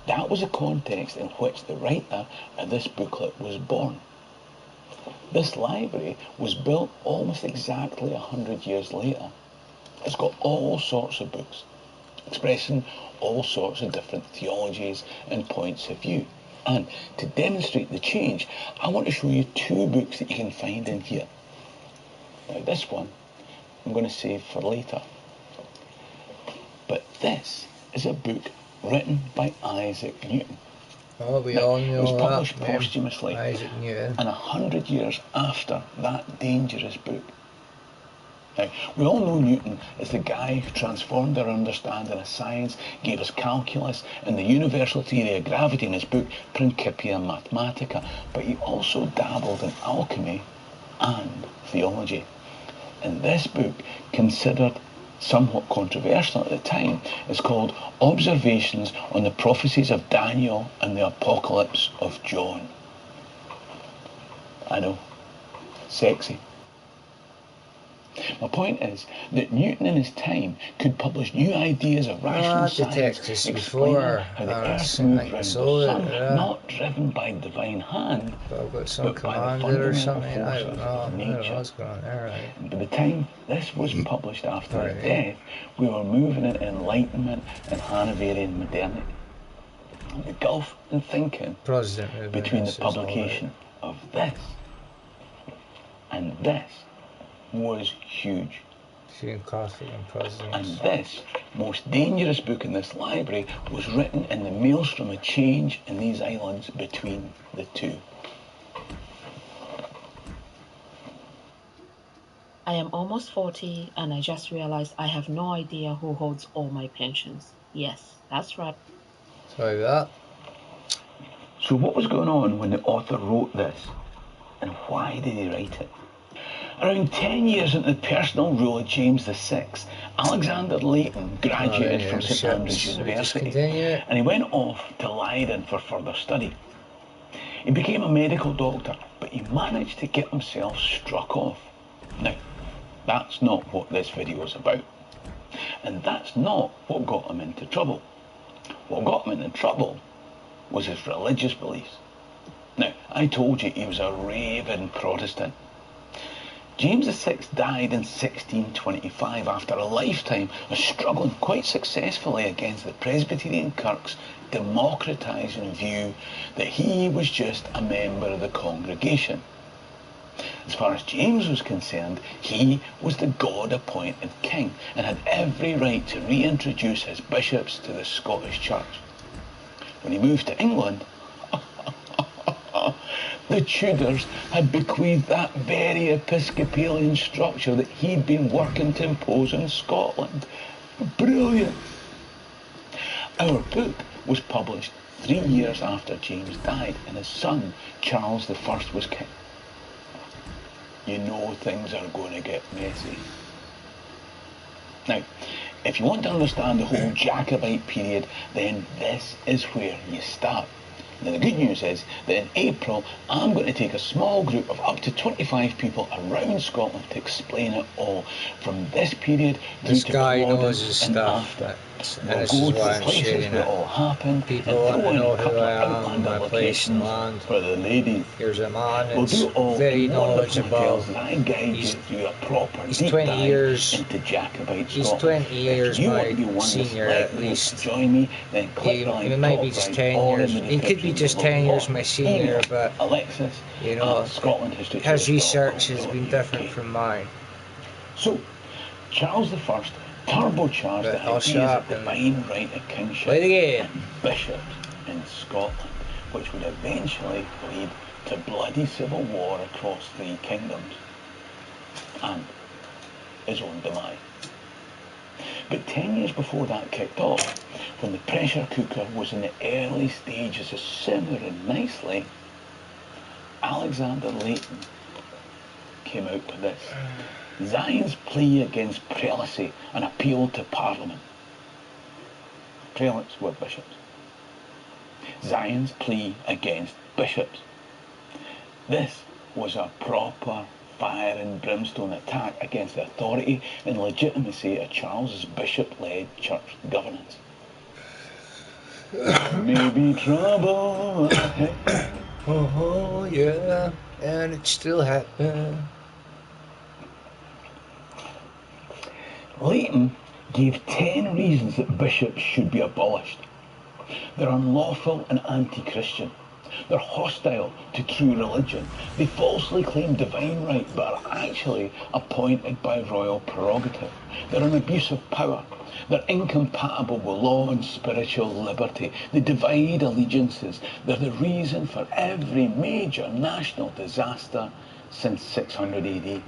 That was the context in which the writer of this booklet was born. This library was built almost exactly 100 years later. It's got all sorts of books, expressing all sorts of different theologies and points of view. And to demonstrate the change, I want to show you two books that you can find in here. Now this one, I'm going to save for later. But this is a book written by Isaac Newton. Oh, we all know it was published that posthumously, Isaac Newton. and 100 years after that dangerous book. Now, we all know Newton as the guy who transformed our understanding of science, gave us calculus and the universal theory of gravity in his book Principia Mathematica, but he also dabbled in alchemy and theology. And this book, considered somewhat controversial at the time, is called Observations on the Prophecies of Daniel and the Apocalypse of John. I know, sexy. My point is that Newton in his time could publish new ideas of rational science, explaining how the earth moved around the sun, not driven by divine hand, but by the fundamental something. I forces don't know. of nature. I don't know what's going on there, right? By the time this was published after his death, we were moving into Enlightenment and Hanoverian modernity. The gulf in thinking between the publication of this and this was huge. And this most dangerous book in this library was written in the maelstrom of change in these islands between the two. I am almost 40 and I just realized I have no idea who holds all my pensions. Yes, that's right. Sorry about that. So what was going on when the author wrote this? And why did he write it? Around 10 years into the personal rule of James VI, Alexander Leighton graduated from St Andrews University, and he went off to Leiden for further study. He became a medical doctor, but he managed to get himself struck off. Now, that's not what this video is about, and that's not what got him into trouble. What got him into trouble was his religious beliefs. Now, I told you he was a raving Protestant. James VI died in 1625 after a lifetime of struggling quite successfully against the Presbyterian Kirk's democratising view that he was just a member of the congregation. As far as James was concerned, he was the God-appointed king and had every right to reintroduce his bishops to the Scottish Church. When he moved to England, the Tudors had bequeathed that very Episcopalian structure that he'd been working to impose in Scotland. Brilliant! Our book was published 3 years after James died and his son, Charles I, was king. You know things are going to get messy. Now, if you want to understand the whole Jacobite period, then this is where you start. Now, the good news is that in April, I'm going to take a small group of up to 25 people around Scotland to explain it all, from this period through to Claudian and after. We'll go to the places where it all happened, people and throw in a couple of am, outlander locations for the ladies. Here's a man We'll do all very knowledgeable. I guide you through a proper deep 20 dive years, into Jacobite he's Scotland. 20 years my senior at least. Join me, then click the He might be just 10 years. He could be just 10 years my senior, but Alexis, you know, Scotland history. His research has been different from mine. So, Charles I turbocharged the ideas of divine right of kingship and bishops in Scotland, which would eventually lead to bloody civil war across 3 kingdoms and his own demise. But 10 years before that kicked off, when the pressure cooker was in the early stages of simmering nicely, Alexander Leighton came out with this. Zion's plea against prelacy and appeal to Parliament. Prelates were bishops. Zion's plea against bishops. This was a proper fire and brimstone attack against the authority and legitimacy of Charles's bishop-led church governance. Maybe trouble ahead. Oh, yeah, and it still happened. Leighton gave 10 reasons that bishops should be abolished. They're unlawful and anti-Christian. They're hostile to true religion. They falsely claim divine right but are actually appointed by royal prerogative. They're an abuse of power. They're incompatible with law and spiritual liberty. They divide allegiances. They're the reason for every major national disaster since 600 AD.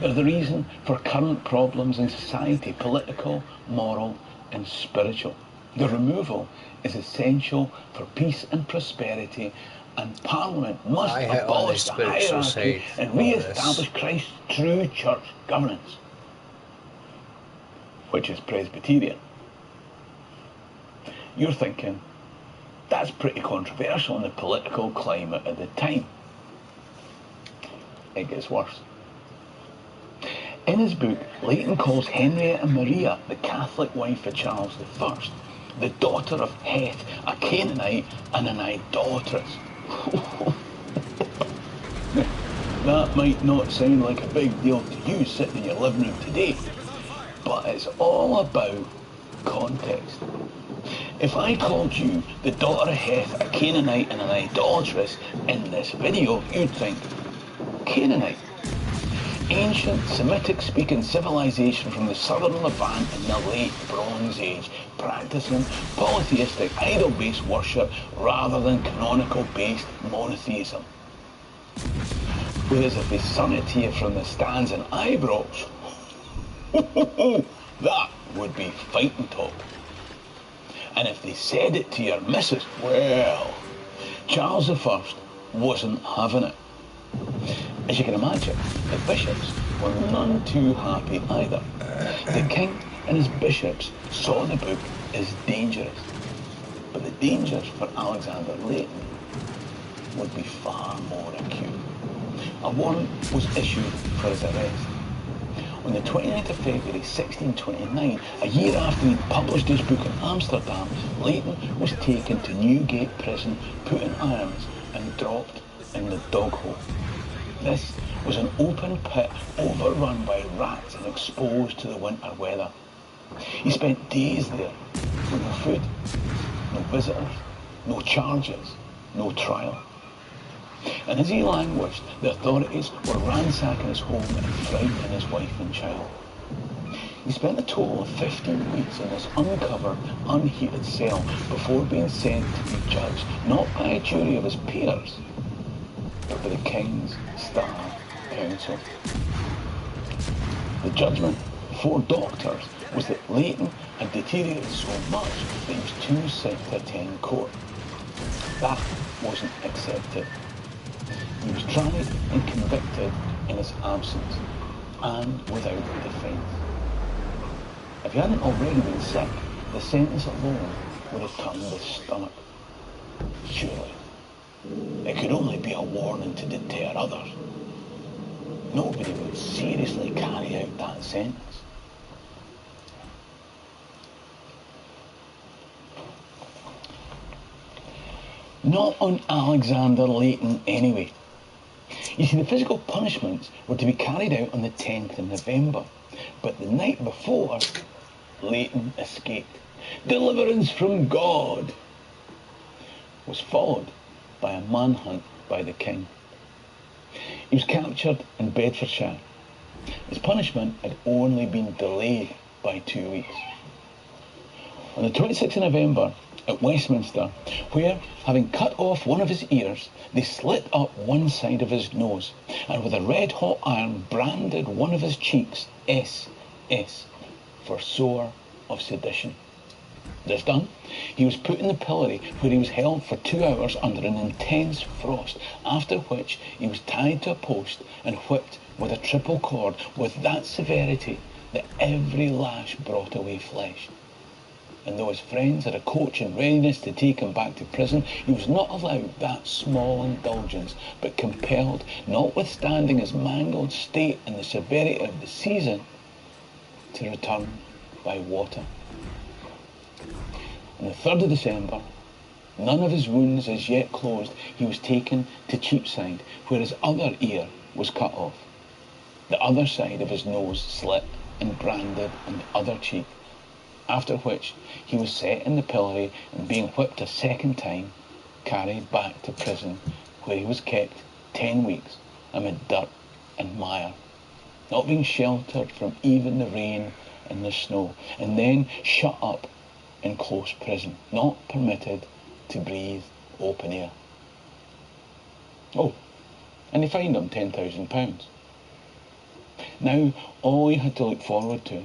They're the reason for current problems in society, political, moral and spiritual. Their removal is essential for peace and prosperity, and Parliament must abolish the hierarchy and re-establish Christ's true church governance, which is Presbyterian. You're thinking, that's pretty controversial in the political climate at the time. It gets worse. In his book, Leighton calls Henrietta Maria, the Catholic wife of Charles I, the daughter of Heth, a Canaanite and an idolatress. That might not sound like a big deal to you sitting in your living room today, but it's all about context. If I called you the daughter of Heth, a Canaanite and an idolatress in this video, you'd think, Canaanite? Ancient Semitic-speaking civilization from the southern Levant in the late Bronze Age, practicing polytheistic idol-based worship rather than canonical-based monotheism. Whereas if they sung it to you from the stands and eyebrows, that would be fighting talk. And if they said it to your missus, well, Charles I wasn't having it. As you can imagine, the bishops were none too happy either. The king and his bishops saw the book as dangerous, but the dangers for Alexander Leighton would be far more acute. A warrant was issued for his arrest. On the 29th of February 1629, a year after he'd published his book in Amsterdam, Leighton was taken to Newgate prison, put in irons and dropped in the dog hole. This was an open pit overrun by rats and exposed to the winter weather. He spent days there with no food, no visitors, no charges, no trial. And as he languished, the authorities were ransacking his home and frightening his wife and child. He spent a total of 15 weeks in this uncovered, unheated cell before being sent to be judged not by a jury of his peers, but by the King's Star Council. The judgment, 4 doctors, was that Leighton had deteriorated so much that he was too sick to attend court. That wasn't accepted. He was tried and convicted in his absence and without defence. If he hadn't already been sick, the sentence alone would have turned his stomach. Surely, it could only be a warning to deter others. Nobody would seriously carry out that sentence. Not on Alexander Leighton anyway. You see, the physical punishments were to be carried out on the 10th of November, but the night before, Leighton escaped. Deliverance from God was followed by a manhunt by the king. He was captured in Bedfordshire. His punishment had only been delayed by 2 weeks. On the 26th of November, at Westminster, where, having cut off one of his ears, they slit up one side of his nose, and with a red-hot iron branded one of his cheeks, SS, for sore of sedition. This done, he was put in the pillory, where he was held for 2 hours under an intense frost, after which he was tied to a post and whipped with a triple cord with that severity that every lash brought away flesh. And though his friends had a coach in readiness to take him back to prison, he was not allowed that small indulgence, but compelled, notwithstanding his mangled state and the severity of the season, to return by water. On the 3rd of December, none of his wounds as yet closed, he was taken to Cheapside, where his other ear was cut off. The other side of his nose slit and branded on the other cheek, after which he was set in the pillory and, being whipped a second time, carried back to prison, where he was kept 10 weeks amid dirt and mire, not being sheltered from even the rain and the snow, and then shut up in close prison, not permitted to breathe open air. Oh, and they fined him £10,000. Now all he had to look forward to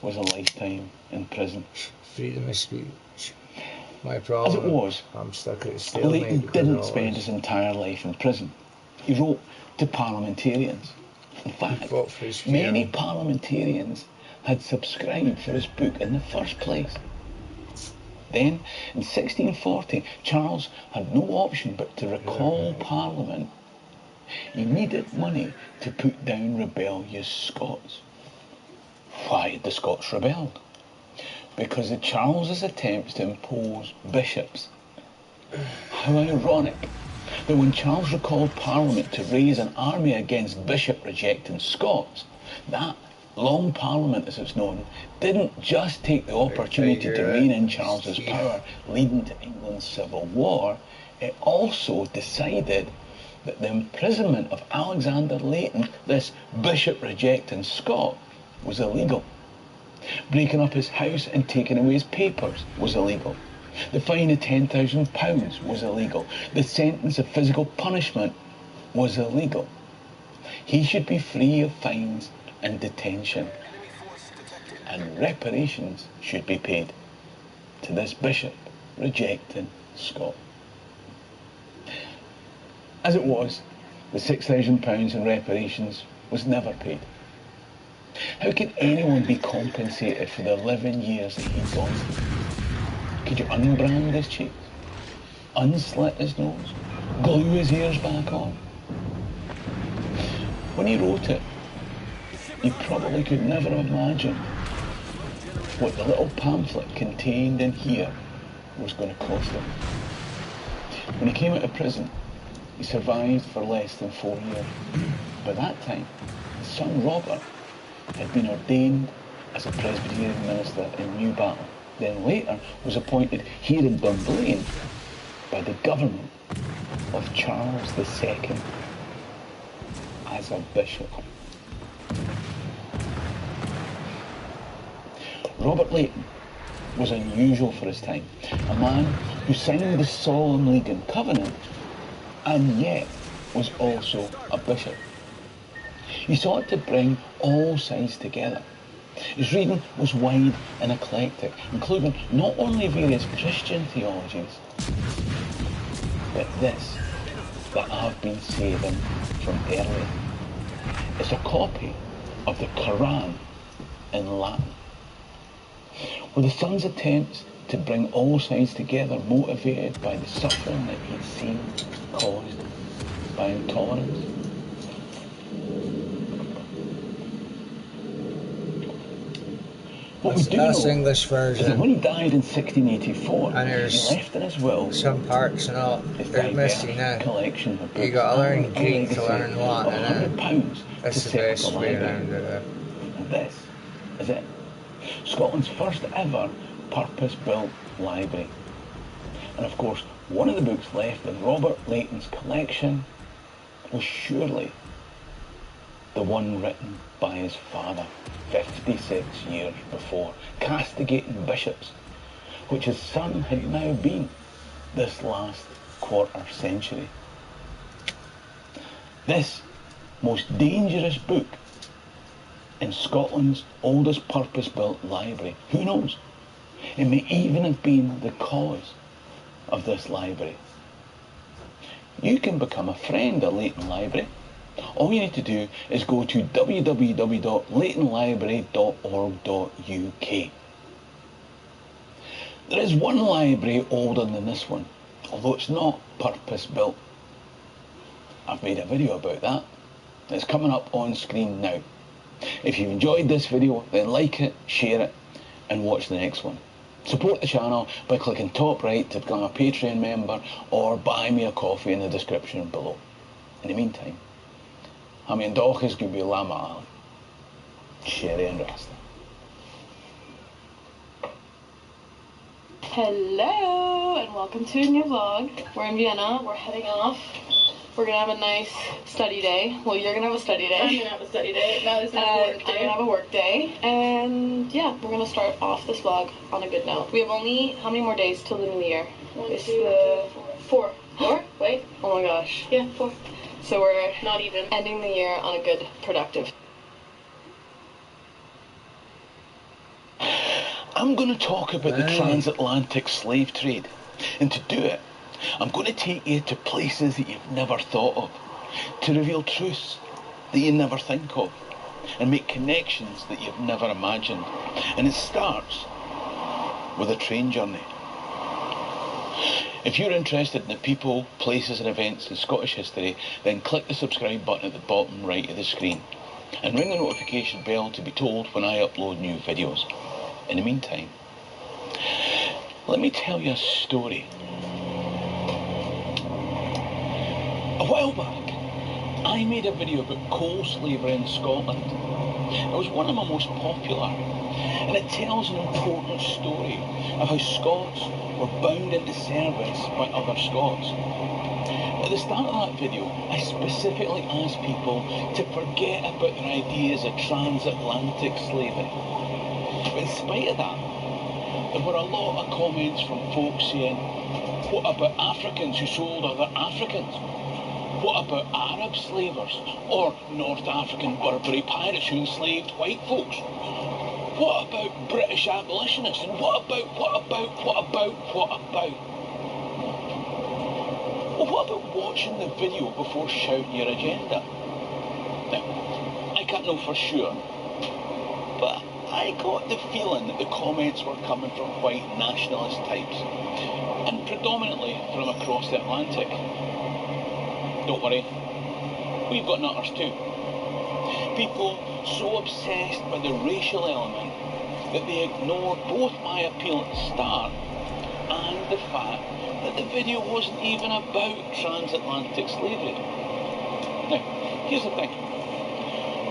was a lifetime in prison. Freedom of speech. My problem. As it was, I'm stuck at a stalemate. Leighton didn't spend his entire life in prison. He wrote to parliamentarians. In fact, many parliamentarians had subscribed for his book in the first place. Then, in 1640, Charles had no option but to recall Parliament. He needed money to put down rebellious Scots. Why had the Scots rebelled? Because of Charles's attempts to impose bishops. How ironic that when Charles recalled Parliament to raise an army against bishop-rejecting Scots, that Long Parliament, as it's known, didn't just take the opportunity to rein in Charles's power, leading to England's Civil War. It also decided that the imprisonment of Alexander Leighton, this bishop-rejecting Scot, was illegal. Breaking up his house and taking away his papers was illegal. The fine of £10,000 was illegal. The sentence of physical punishment was illegal. He should be free of fines and detention, and reparations should be paid to this bishop rejecting Scot. As it was, the £6,000 in reparations was never paid. How could anyone be compensated for the 11 years that he'd gone through? Could you unbrand his cheeks, unslit his nose, glue his ears back on? When he wrote it, he probably could never have imagined what the little pamphlet contained in here was going to cost him. When he came out of prison, he survived for less than 4 years. By that time, his son Robert had been ordained as a Presbyterian minister in Newbattle, then later was appointed here in Dunblane by the government of Charles II as a bishop. Robert Leighton was unusual for his time, a man who signed the Solemn League and Covenant and yet was also a bishop. He sought to bring all sides together. His reading was wide and eclectic, including not only various Christian theologies, but this that I've been saving from earlier. It's a copy of the Quran in Latin. Were the son's attempts to bring all sides together motivated by the suffering that he'd seen caused by intolerance? What we do know English version. is that when he died in 1684, and he left in his will some parts and all. They're missing now. Collection of books. You got to learn Greek to learn Latin. £100 That's to the set best up a way library. around it. And this is it. Scotland's first ever purpose-built library. And of course, one of the books left in Robert Leighton's collection was surely the one written by his father 56 years before, castigating bishops, which his son had now been this last quarter century. This most dangerous book in Scotland's oldest purpose-built library, who knows, it may even have been the cause of this library. You can become a friend at Leighton Library. All you need to do is go to www.leightonlibrary.org.uk. There is one library older than this one, although it's not purpose-built. I've made a video about that. It's coming up on screen now. If you've enjoyed this video, then like it, share it, and watch the next one. Support the channel by clicking top right to become a Patreon member or buy me a coffee in the description below. In the meantime, Hami and Doch is going to be Lama Ali, Sherry and Rasta. Hello and welcome to a new vlog. We're in Vienna, we're heading off. We're gonna have a nice study day. Well, you're gonna have a study day. I'm gonna have a study day. Now this is work I'm day. gonna have a work day. And yeah, we're gonna start off this vlog on a good note. We have only, how many more days till the new year? It's the 4. 4? Wait. Oh my gosh. Yeah, 4. So we're Not even. ending the year on a good, productive. I'm going to talk about the transatlantic slave trade, and to do it, I'm going to take you to places that you've never thought of, to reveal truths that you never think of, and make connections that you've never imagined. And it starts with a train journey. If you're interested in the people, places and events in Scottish history, then click the subscribe button at the bottom right of the screen and ring the notification bell to be told when I upload new videos. In the meantime, let me tell you a story. A while back, I made a video about coal slavery in Scotland. It was one of my most popular, and it tells an important story of how Scots were bound into service by other Scots. At the start of that video, I specifically asked people to forget about their ideas of transatlantic slavery. But in spite of that, there were a lot of comments from folks saying, what about Africans who sold other Africans? What about Arab slavers or North African Berberi pirates who enslaved white folks? What about British abolitionists? And what about? Well, what about watching the video before shouting your agenda? Now, I can't know for sure, but I got the feeling that the comments were coming from white nationalist types, and predominantly from across the Atlantic. Don't worry, we've got nutters too. People so obsessed by the racial element that they ignored both my appeal at the start and the fact that the video wasn't even about transatlantic slavery. Now, here's the thing.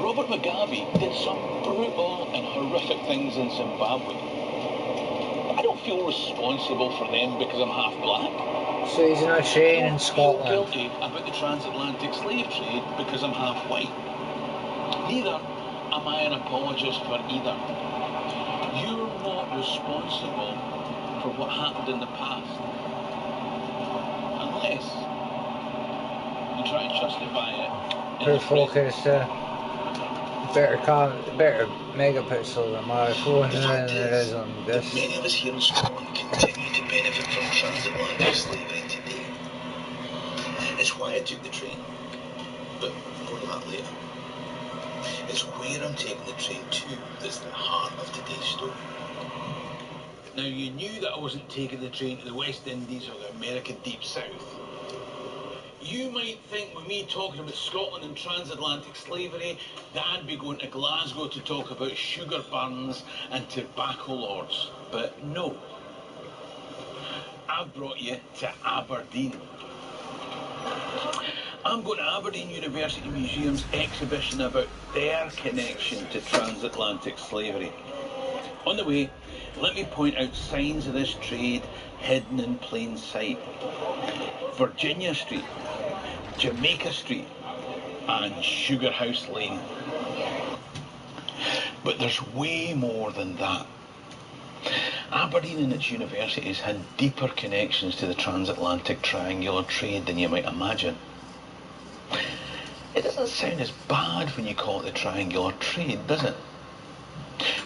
Robert Mugabe did some brutal and horrific things in Zimbabwe. I don't feel responsible for them because I'm half black. So he's not trained in Scotland. I don't feel guilty about the transatlantic slave trade because I'm half white. Neither am I an apologist for either. You're not responsible for what happened in the past. Unless you try and justify it. Per focus, better megapixels on my phone than it is on this. Many of us here in Scotland continue to benefit from transatlantic slavery today. It's why I took the train, but more on that later. It's where I'm taking the train to that's the heart of today's story. Now, you knew that I wasn't taking the train to the West Indies or the American Deep South. You might think with me talking about Scotland and transatlantic slavery that I'd be going to Glasgow to talk about sugar barons and tobacco lords, but no. I've brought you to Aberdeen. I'm going to Aberdeen University Museum's exhibition about their connection to transatlantic slavery. On the way, let me point out signs of this trade hidden in plain sight. Virginia Street, Jamaica Street, and Sugar House Lane. But there's way more than that. Aberdeen and its universities had deeper connections to the transatlantic triangular trade than you might imagine. It doesn't sound as bad when you call it the triangular trade, does it?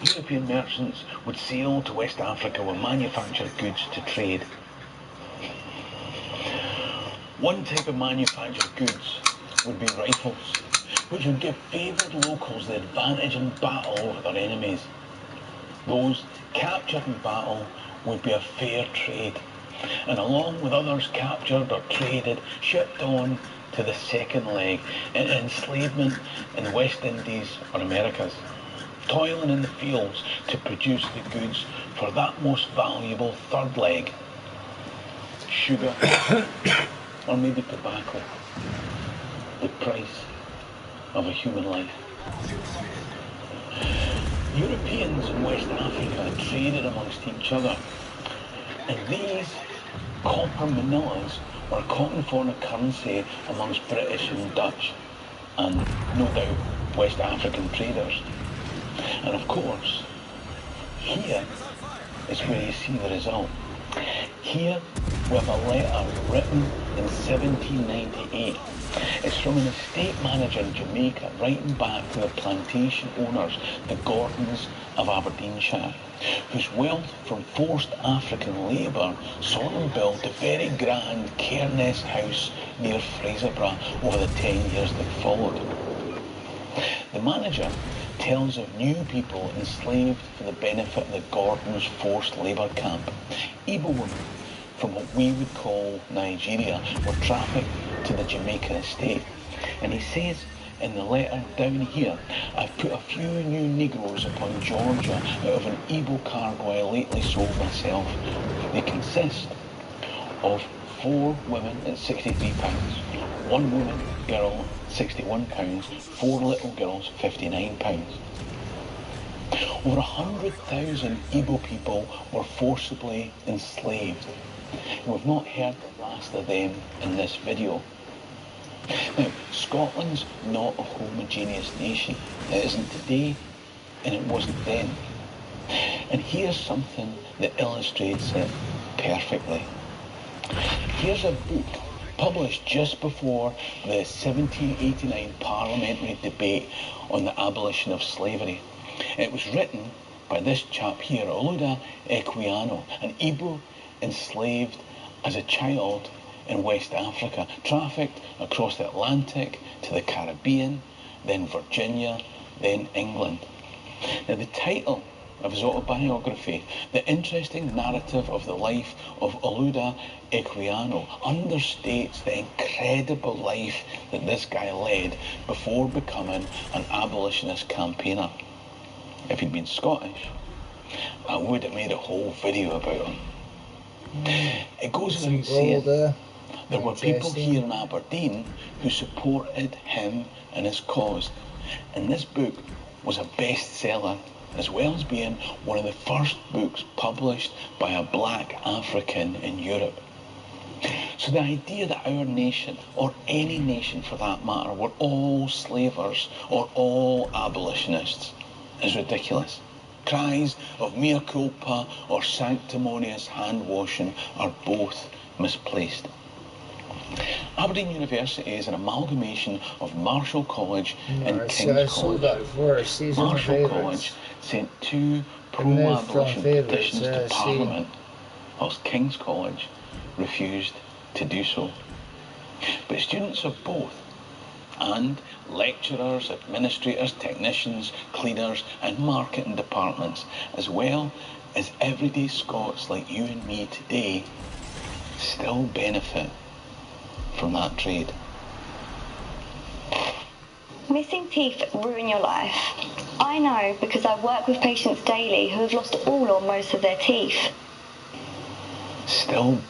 European merchants would sail to West Africa with manufactured goods to trade. One type of manufactured goods would be rifles, which would give favoured locals the advantage in battle over their enemies. Those captured in battle would be a fair trade, and along with others captured or traded, shipped on to the second leg, enslavement in the West Indies or Americas. toiling in the fields to produce the goods for that most valuable third leg, sugar, or maybe tobacco, the price of a human life. Europeans in West Africa traded amongst each other, and these copper manillas were cotton foreign currency amongst British and Dutch, and no doubt West African traders. And of course, here is where you see the result. Here we have a letter written in 1798. It's from an estate manager in Jamaica writing back to the plantation owners, the Gordons of Aberdeenshire, whose wealth from forced African labour saw them build the very grand Cairness house near Fraserburgh over the 10 years that followed. The manager tells of new people enslaved for the benefit of the Gordons' forced labour camp. Igbo women from what we would call Nigeria were trafficked to the Jamaican estate. And he says in the letter down here, I've put a few new Negroes upon Georgia out of an Igbo cargo I lately sold myself. They consist of 4 women at £63, 1 woman girl £61, 4 little girls £59. Over 100,000 Igbo people were forcibly enslaved. And we've not heard the last of them in this video. Now, Scotland's not a homogeneous nation. It isn't today, and it wasn't then. And here's something that illustrates it perfectly. Here's a book published just before the 1789 parliamentary debate on the abolition of slavery. It was written by this chap here, Oluda Equiano, an Igbo enslaved as a child in West Africa, trafficked across the Atlantic to the Caribbean, then Virginia, then England. Now, the title of his autobiography, The Interesting Narrative of the Life of Oluda Equiano, understates the incredible life that this guy led before becoming an abolitionist campaigner. If he'd been Scottish, I would have made a whole video about him. It goes without saying, there were people here in Aberdeen who supported him and his cause. And this book was a bestseller, as well as being one of the first books published by a black African in Europe. So the idea that our nation, or any nation for that matter, were all slavers or all abolitionists is ridiculous. Cries of mea culpa or sanctimonious hand-washing are both misplaced. Aberdeen University is an amalgamation of Marshall College and King's College. Marshall College sent 2 pro-abolition petitions to Parliament, whilst King's College refused to do so. But students of both, and lecturers, administrators, technicians, cleaners and marketing departments, as well as everyday Scots like you and me today, still benefit from that trade. Missing teeth ruin your life. I know because I work with patients daily who have lost all or most of their teeth. Still